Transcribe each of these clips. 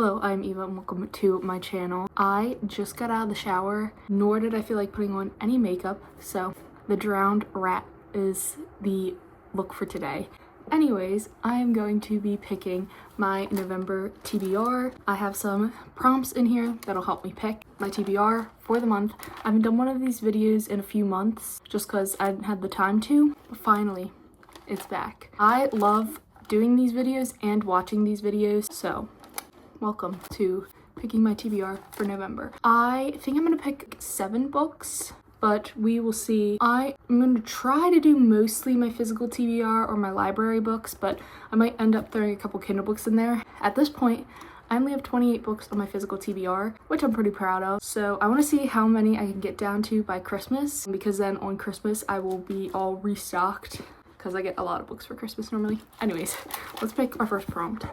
Hello, I'm Eva and welcome to my channel. I just got out of the shower, nor did I feel like putting on any makeup, so the drowned rat is the look for today. Anyways, I am going to be picking my November TBR. I have some prompts in here that'll help me pick my TBR for the month. I haven't done one of these videos in a few months just because I hadn't had the time to, but finally, it's back. I love doing these videos and watching these videos, so welcome to picking my TBR for November. I think I'm gonna pick 7 books, but we will see. I am gonna try to do mostly my physical TBR or my library books, but I might end up throwing a couple Kindle books in there. At this point, I only have 28 books on my physical TBR, which I'm pretty proud of. So I wanna see how many I can get down to by Christmas, because then on Christmas I will be all restocked because I get a lot of books for Christmas normally. Anyways, let's pick our first prompt.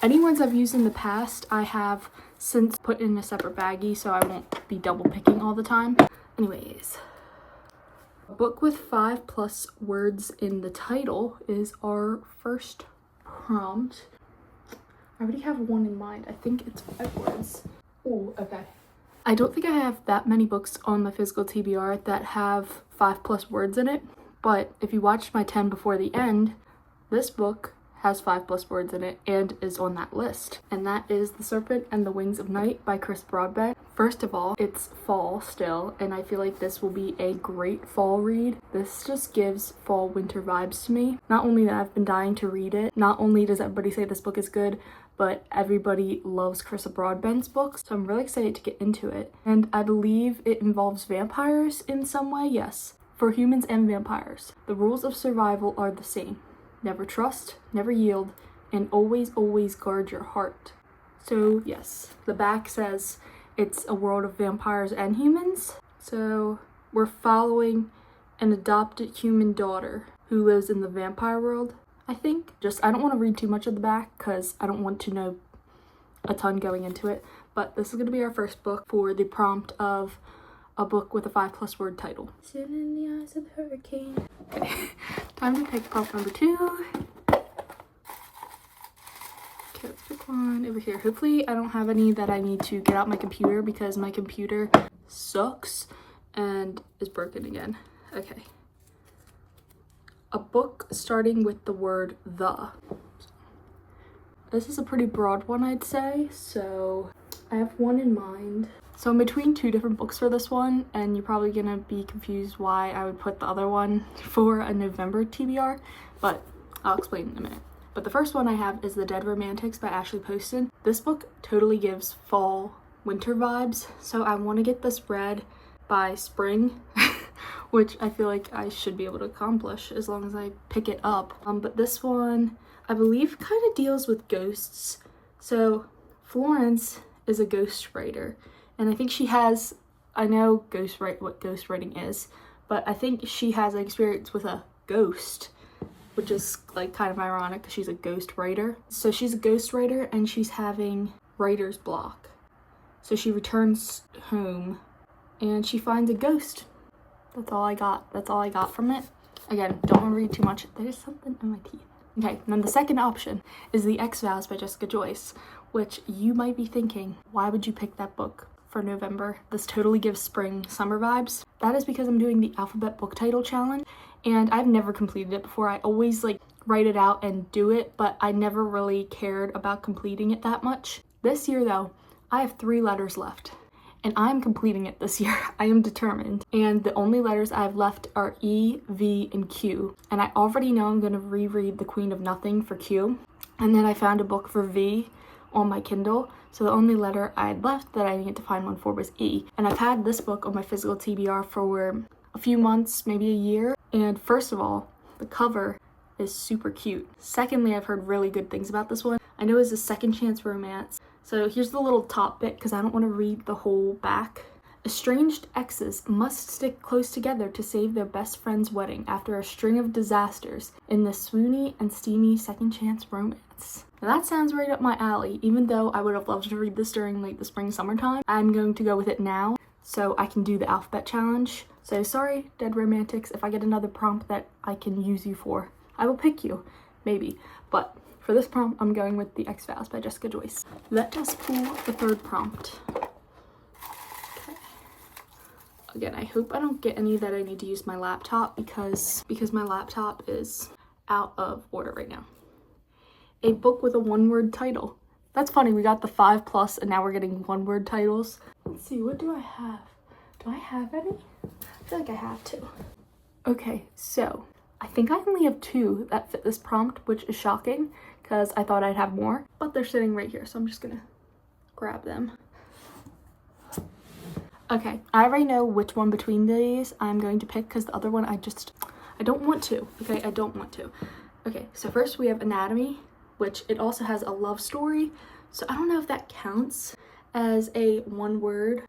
Any ones I've used in the past, I have since put in a separate baggie so I won't be double picking all the time. Anyways, a book with 5+ words in the title is our first prompt. I already have one in mind. I think it's 5 words. Oh, okay. I don't think I have that many books on my physical TBR that have 5+ words in it, but if you watched my 10 before the end, this book has 5+ words in it and is on that list. And that is The Serpent and the Wings of Night by Chris Broadbent. First of all, it's fall still, and I feel like this will be a great fall read. This just gives fall winter vibes to me. Not only that I've been dying to read it, not only does everybody say this book is good, but everybody loves Chris Broadbent's books, so I'm really excited to get into it. And I believe it involves vampires in some way, yes. For humans and vampires, the rules of survival are the same. Never trust, never yield, and always, always guard your heart. So yes, the back says it's a world of vampires and humans. So we're following an adopted human daughter who lives in the vampire world, I think. I don't want to read too much of the back because I don't want to know a ton going into it. But this is going to be our first book for the prompt of a book with a 5+ word title. Sitting in the eyes of the hurricane. Okay, time to pick prompt number 2. Okay, let's pick one over here. Hopefully I don't have any that I need to get out my computer because my computer sucks and is broken again. Okay. A book starting with the word the. This is a pretty broad one, I'd say, so I have one in mind. So I'm between 2 different books for this one, and you're probably gonna be confused why I would put the other one for a November TBR, but I'll explain in a minute. But the first one I have is The Dead Romantics by Ashley Poston. This book totally gives fall winter vibes, so I want to get this read by spring, which I feel like I should be able to accomplish as long as I pick it up. But this one, I believe, kind of deals with ghosts. So Florence is a ghostwriter. And I think she has, I know what ghostwriting is, but I think she has an experience with a ghost, which is like kind of ironic because she's a ghost writer. So she's a ghost writer and she's having writer's block. So she returns home and she finds a ghost. That's all I got. That's all I got from it. Again, don't want to read too much. There's something in my teeth. Okay, and then the second option is The X-Files by Jessica Joyce, which you might be thinking, why would you pick that book for November? This totally gives spring summer vibes. That is because I'm doing the alphabet book title challenge, and I've never completed it before. I always write it out and do it, but I never really cared about completing it that much. This year though, I have 3 letters left, and I'm completing it this year. I am determined. And the only letters I have left are E, V, and Q. And I already know I'm gonna reread The Queen of Nothing for Q. And then I found a book for V on my Kindle. So the only letter I had left that I needed to find one for was E. And I've had this book on my physical TBR for a few months, maybe a year. And first of all, the cover is super cute. Secondly, I've heard really good things about this one. I know it's a second chance romance. So here's the little top bit because I don't want to read the whole back. Estranged exes must stick close together to save their best friend's wedding after a string of disasters in this swoony and steamy second chance romance. Now that sounds right up my alley. Even though I would have loved to read this during the spring summertime, I'm going to go with it now so I can do the alphabet challenge. So sorry, Dead Romantics, if I get another prompt that I can use you for. I will pick you, maybe. But For this prompt, I'm going with The X-Files by Jessica Joyce. Let us pull the third prompt. Okay. Again, I hope I don't get any that I need to use my laptop because my laptop is out of order right now. A book with a one-word title. That's funny, we got the 5+ and now we're getting one-word titles. Let's see, what do I have? Do I have any? I feel like I have to. Okay, so I think I only have 2 that fit this prompt, which is shocking because I thought I'd have more, but they're sitting right here, so I'm just gonna grab them. Okay, I already know which one between these I'm going to pick because the other one I don't want to. Okay, I don't want to. Okay, so first we have Anatomy, which it also has a love story. So I don't know if that counts as a one word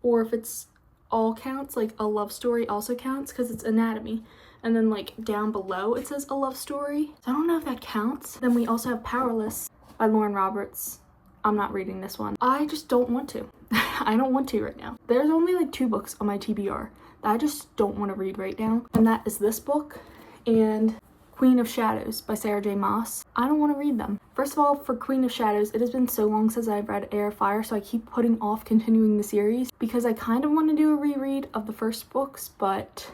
or if it's all counts, like a love story also counts because it's Anatomy. And then like down below it says a love story. So I don't know if that counts. Then we also have Powerless by Lauren Roberts. I'm not reading this one. I just don't want to. I don't want to right now. There's only like 2 books on my TBR that I just don't want to read right now. And that is this book and Queen of Shadows by Sarah J. Maas. I don't want to read them. First of all, for Queen of Shadows, it has been so long since I've read Heir of Fire, so I keep putting off continuing the series because I kind of want to do a reread of the first books, but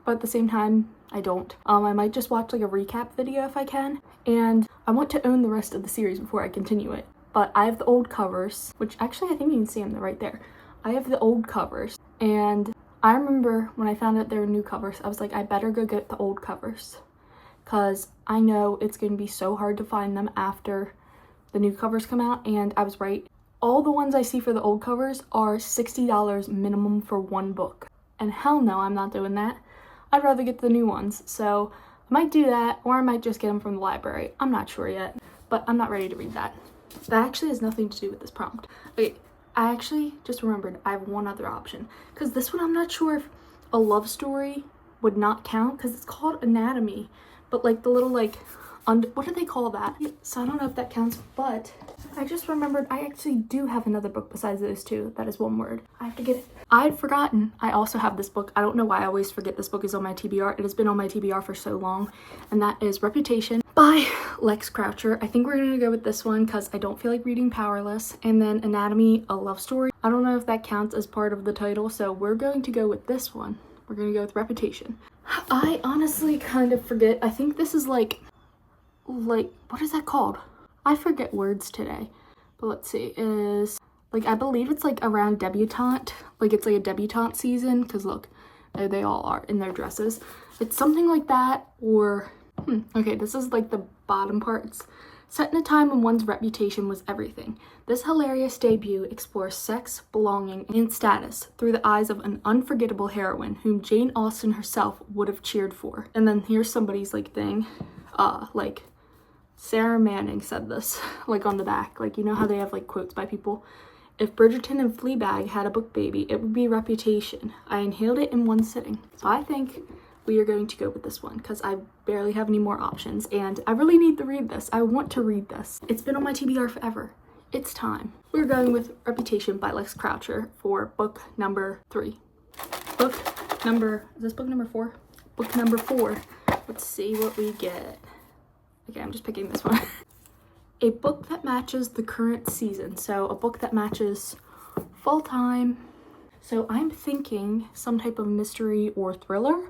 at the same time, I don't. I might just watch like a recap video if I can, and I want to own the rest of the series before I continue it. But I have the old covers, which actually I think you can see them, they're right there. I have the old covers, and I remember when I found out there were new covers, I was like, I better go get the old covers because I know it's going to be so hard to find them after the new covers come out, and I was right. All the ones I see for the old covers are $60 minimum for one book, and hell no, I'm not doing that. I'd rather get the new ones, so I might do that, or I might just get them from the library. I'm not sure yet, but I'm not ready to read that. That actually has nothing to do with this prompt. Okay, I actually just remembered I have one other option, because this one I'm not sure if a love story would not count, because it's called Anatomy, but like the little like, what do they call that? So I don't know if that counts, but I just remembered I actually do have another book besides those 2 that is one word. I have to get it. I had forgotten I also have this book. I don't know why I always forget this book is on my TBR. It has been on my TBR for so long, and that is Reputation by Lex Croucher. I think we're gonna go with this one because I don't feel like reading Powerless. And then Anatomy, a love story. I don't know if that counts as part of the title, so we're going to go with this one. We're gonna go with Reputation. I honestly kind of forget. I think this is like, what is that called? I forget words today, but let's see, is like, I believe it's like around debutante, like it's like a debutante season, because look, there they all are in their dresses. It's something like that, or okay, this is like the bottom parts. Set in a time when one's reputation was everything, this hilarious debut explores sex, belonging, and status through the eyes of an unforgettable heroine whom Jane Austen herself would have cheered for. And then here's somebody's like thing, like Sarah Manning said this, like on the back, like you know how they have like quotes by people. If Bridgerton and Fleabag had a book baby, it would be Reputation. I inhaled it in one sitting. So I think we are going to go with this one because I barely have any more options and I really need to read this. I want to read this. It's been on my TBR forever. It's time. We're going with Reputation by Lex Croucher for book number 3. Is this book number 4? Book number 4. Let's see what we get. Okay, I'm just picking this one. A book that matches the current season. So a book that matches fall time. So I'm thinking some type of mystery or thriller.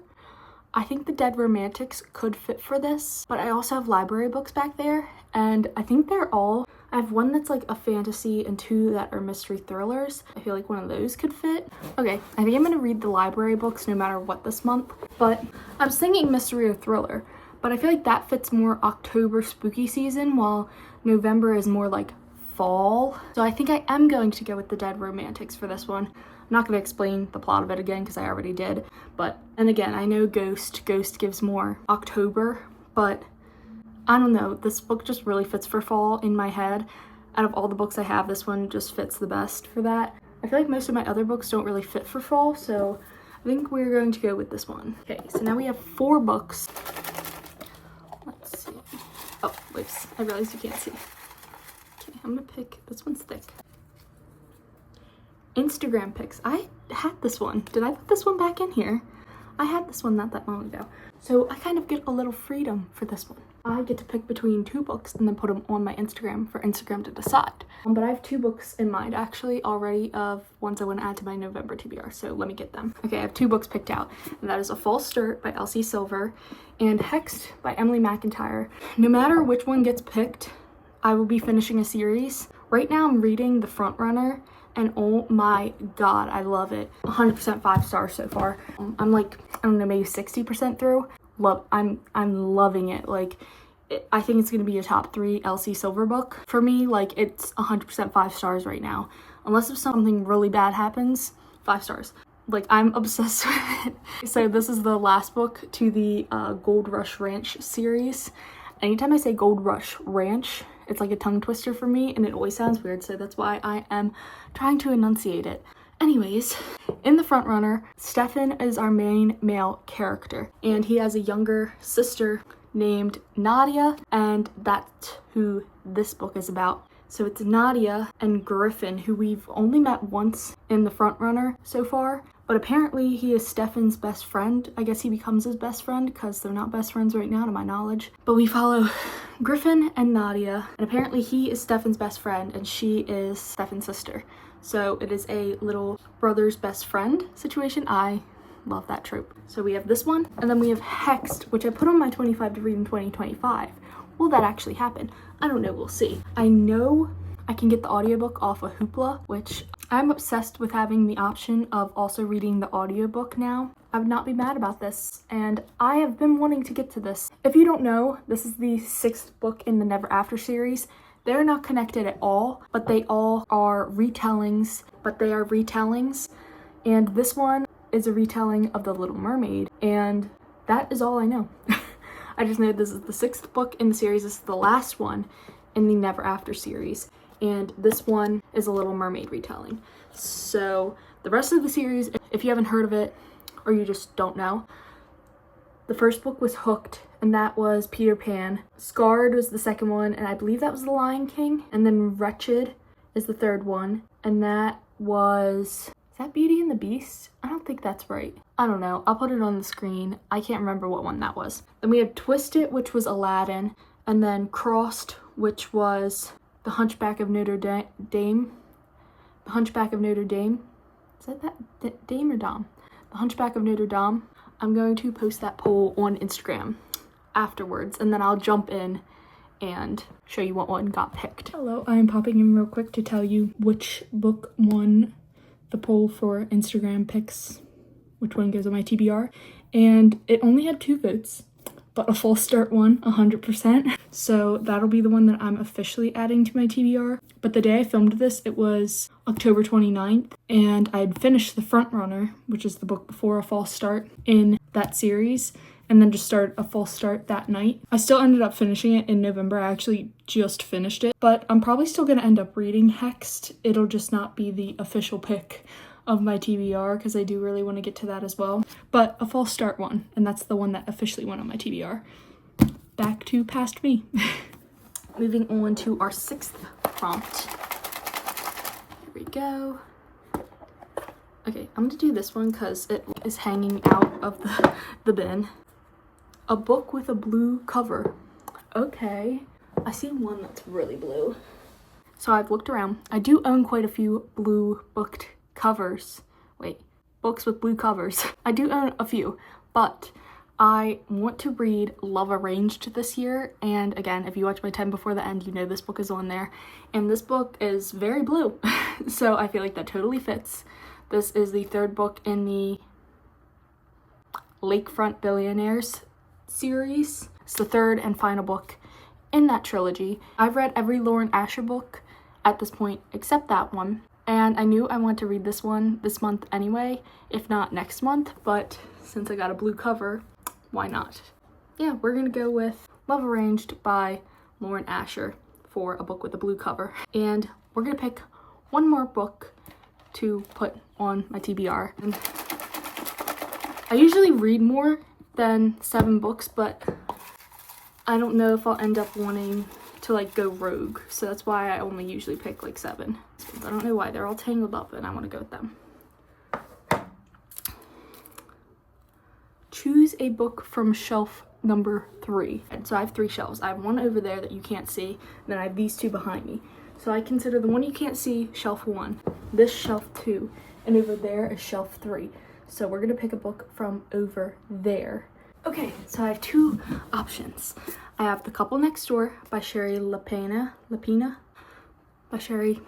I think The Dead Romantics could fit for this, but I also have library books back there, and I think they're all, I have one that's like a fantasy and 2 that are mystery thrillers. I feel like one of those could fit. Okay, I think I'm gonna read the library books no matter what this month, but I was thinking mystery or thriller, but I feel like that fits more October spooky season, while November is more like fall. So I think I am going to go with The Dead Romantics for this one. I'm not going to explain the plot of it again because I already did, but, and again, I know Ghost gives more October, but I don't know, this book just really fits for fall in my head. Out of all the books I have, this one just fits the best for that. I feel like most of my other books don't really fit for fall, so I think we're going to go with this one. Okay, so now we have 4 books. Let's see. Oh, whoops, I realized you can't see. Okay, I'm gonna pick, this one's thick. Instagram pics. I had this one. Did I put this one back in here? I had this one not that long ago. So I kind of get a little freedom for this one. I get to pick between 2 books and then put them on my Instagram for Instagram to decide. But I have 2 books in mind actually already of ones I want to add to my November TBR, so let me get them. Okay, I have 2 books picked out, and that is A False Start by Elsie Silver and Hexed by Emily McIntyre. No matter which one gets picked, I will be finishing a series. Right now I'm reading The Front Runner, and oh my god, I love it. 100% 5 stars so far. I'm like, I don't know, maybe 60% through. I'm loving it. Like, I think it's gonna be a top 3 Elsie Silver book for me. Like, it's 100% 5 stars right now. Unless if something really bad happens, 5 stars. Like, I'm obsessed with it. So this is the last book to the Gold Rush Ranch series. Anytime I say Gold Rush Ranch, it's like a tongue twister for me, and it always sounds weird, so that's why I am trying to enunciate it. Anyways, in The Front Runner, Stefan is our main male character, and he has a younger sister named Nadia, and that's who this book is about. So it's Nadia and Griffin, who we've only met once in The Front Runner so far, but apparently he is Stefan's best friend. I guess he becomes his best friend because they're not best friends right now to my knowledge. But we follow Griffin and Nadia, and apparently he is Stefan's best friend and she is Stefan's sister. So it is a little brother's best friend situation. I love that trope. So we have this one, and then we have Hexed, which I put on my 25 to read in 2025. Will that actually happen? I don't know, we'll see. I know I can get the audiobook off of Hoopla, which I'm obsessed with having the option of also reading the audiobook now. I would not be mad about this, and I have been wanting to get to this. If you don't know, this is the 6th book in the Never After series. They're not connected at all, but they all are retellings, and this one is a retelling of The Little Mermaid, and that is all I know. I just know this is the 6th book in the series. This is the last one in the Never After series, and this one is a Little Mermaid retelling. So the rest of the series, if you haven't heard of it or you just don't know, the first book was Hooked, and that was Peter Pan. Scarred was the second one, and I believe that was The Lion King. And then Wretched is the 3rd one, and that was... Is that Beauty and the Beast? I don't think that's right. I don't know. I'll put it on the screen. I can't remember what one that was. Then we had Twisted, which was Aladdin, and then Crossed, which was The Hunchback of Notre Dame. The Hunchback of Notre Dame. Is that Dame or Dom? The Hunchback of Notre Dame. I'm going to post that poll on Instagram afterwards, and then I'll jump in and show you what one got picked. Hello, I am popping in real quick to tell you which book won the poll for Instagram picks, which one goes on my TBR, and it only had 2 votes, but A False Start won 100%. So that'll be the one that I'm officially adding to my TBR. But the day I filmed this, it was October 29th, and I had finished The Front Runner, which is the book before A False Start in that series, and then just started A False Start that night. I still ended up finishing it in November. I actually just finished it, but I'm probably still gonna end up reading Hexed. It'll just not be the official pick of my TBR because I do really want to get to that as well. But A False Start won, and that's the one that officially went on my TBR. Back to Past Me. Moving on to our 6th prompt. Here we go. Okay, I'm gonna do this one because it is hanging out of the bin. A book with a blue cover. Okay, I see one that's really blue. So I've looked around. I do own quite a few blue booked covers. Wait, books with blue covers. I do own a few, but I want to read Love Arranged this year. And again, if you watch my 10 before the end, you know this book is on there. And this book is very blue. So I feel like that totally fits. This is the 3rd book in the Lakefront Billionaires series. It's the 3rd and final book in that trilogy. I've read every Lauren Asher book at this point except that one, and I knew I wanted to read this one this month anyway, if not next month, but since I got a blue cover, why not? Yeah, we're gonna go with Love Arranged by Lauren Asher for a book with a blue cover, and we're gonna pick one more book to put on my TBR. And I usually read more than 7 books, but I don't know if I'll end up wanting to like go rogue, so that's why I only usually pick like 7. I don't know why, they're all tangled up and I want to go with them. Choose a book from shelf number 3. And so I have 3 shelves. I have one over there that you can't see, and then I have these 2 behind me. So I consider the one you can't see shelf 1, this shelf 2, and over there is shelf 3. So we're gonna pick a book from over there. Okay, so I have 2 options. I have The Couple Next Door by Sherry Lapina, by Sherry.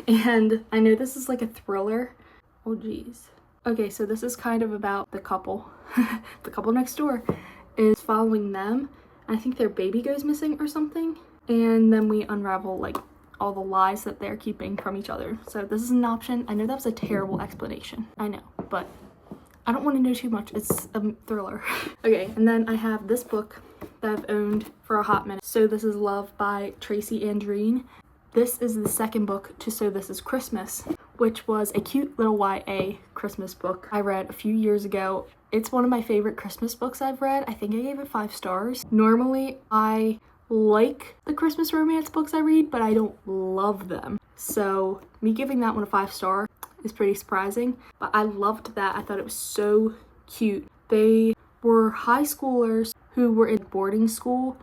And I know this is like a thriller. Oh geez. Okay, so this is kind of about the couple. The couple next door is following them. I think their baby goes missing or something. And then we unravel like all the lies that they're keeping from each other. So this is an option. I know that was a terrible explanation. I know, but I don't want to know too much. It's a thriller. Okay, and then I have this book that I've owned for a hot minute. So This Is Love by Tracy Andreen. This is the second book to So This Is Christmas, which was a cute little YA Christmas book I read a few years ago. It's one of my favorite Christmas books I've read. I think I gave it 5 stars. Normally, I like the Christmas romance books I read, but I don't love them. So me giving that one a 5 star is pretty surprising, but I loved that. I thought it was so cute. They were high schoolers who were in boarding school,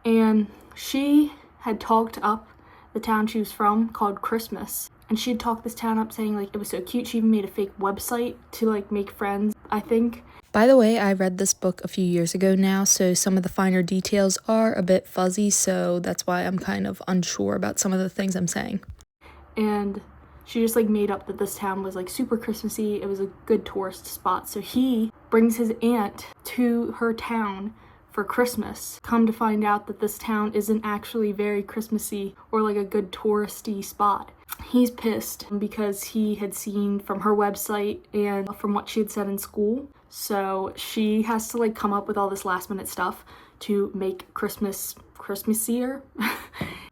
and she had talked up the town she was from called Christmas, and she had talked this town up saying like it was so cute. She even made a fake website to like make friends, I think. By the way, I read this book a few years ago now, so some of the finer details are a bit fuzzy, so that's why I'm kind of unsure about some of the things I'm saying. And she just like made up that this town was like super Christmassy. It was a good tourist spot. So he brings his aunt to her town for Christmas. Come to find out that this town isn't actually very Christmassy or like a good touristy spot. He's pissed because he had seen from her website and from what she had said in school. So she has to like come up with all this last minute stuff to make Christmas Christmassier.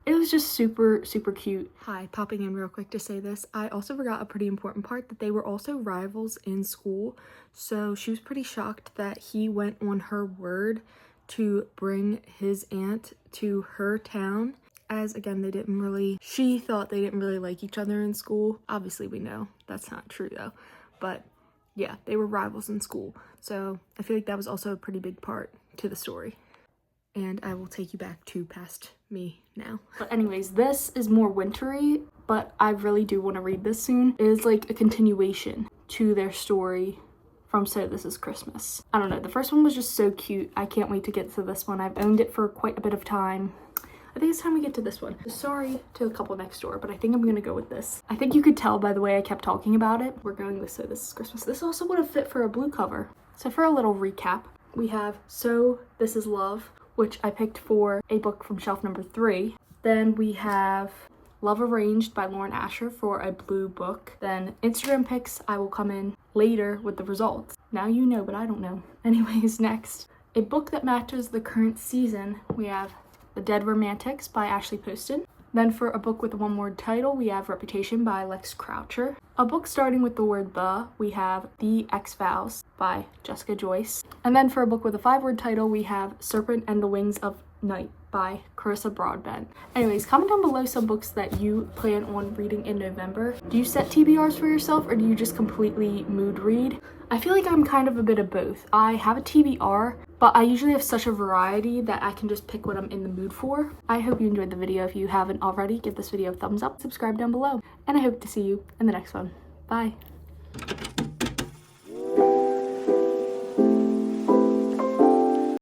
It was just super, super cute. Hi, popping in real quick to say this. I also forgot a pretty important part, that they were also rivals in school. So she was pretty shocked that he went on her word to bring his aunt to her town, as again she thought they didn't really like each other in school. Obviously we know that's not true though, but yeah, they were rivals in school. So I feel like that was also a pretty big part to the story. And I will take you back to past me now. But anyways, this is more wintry, but I really do want to read this soon. It is like a continuation to their story from So This Is Christmas. I don't know, the first one was just so cute. I can't wait to get to this one. I've owned it for quite a bit of time. I think it's time we get to this one. Sorry to The Couple Next Door, but I think I'm gonna go with this. I think you could tell by the way I kept talking about it. We're going with So This Is Christmas. This also would have fit for a blue cover. So for a little recap, we have So This Is Love, which I picked for a book from shelf number 3. Then we have Love Arranged by Lauren Asher for a blue book. Then Instagram pics, I will come in later with the results. Now you know, but I don't know. Anyways, next, a book that matches the current season, we have The Dead Romantics by Ashley Poston. Then for a book with a one-word title, we have Reputation by Lex Croucher. A book starting with the word the, we have The X-Files by Jessica Joyce. And then for a book with a 5-word title, we have Serpent and the Wings of Night by Carissa Broadbent. Anyways, comment down below some books that you plan on reading in November. Do you set TBRs for yourself, or do you just completely mood read? I feel like I'm kind of a bit of both. I have a TBR, but I usually have such a variety that I can just pick what I'm in the mood for. I hope you enjoyed the video. If you haven't already, give this video a thumbs up, subscribe down below, and I hope to see you in the next one. Bye.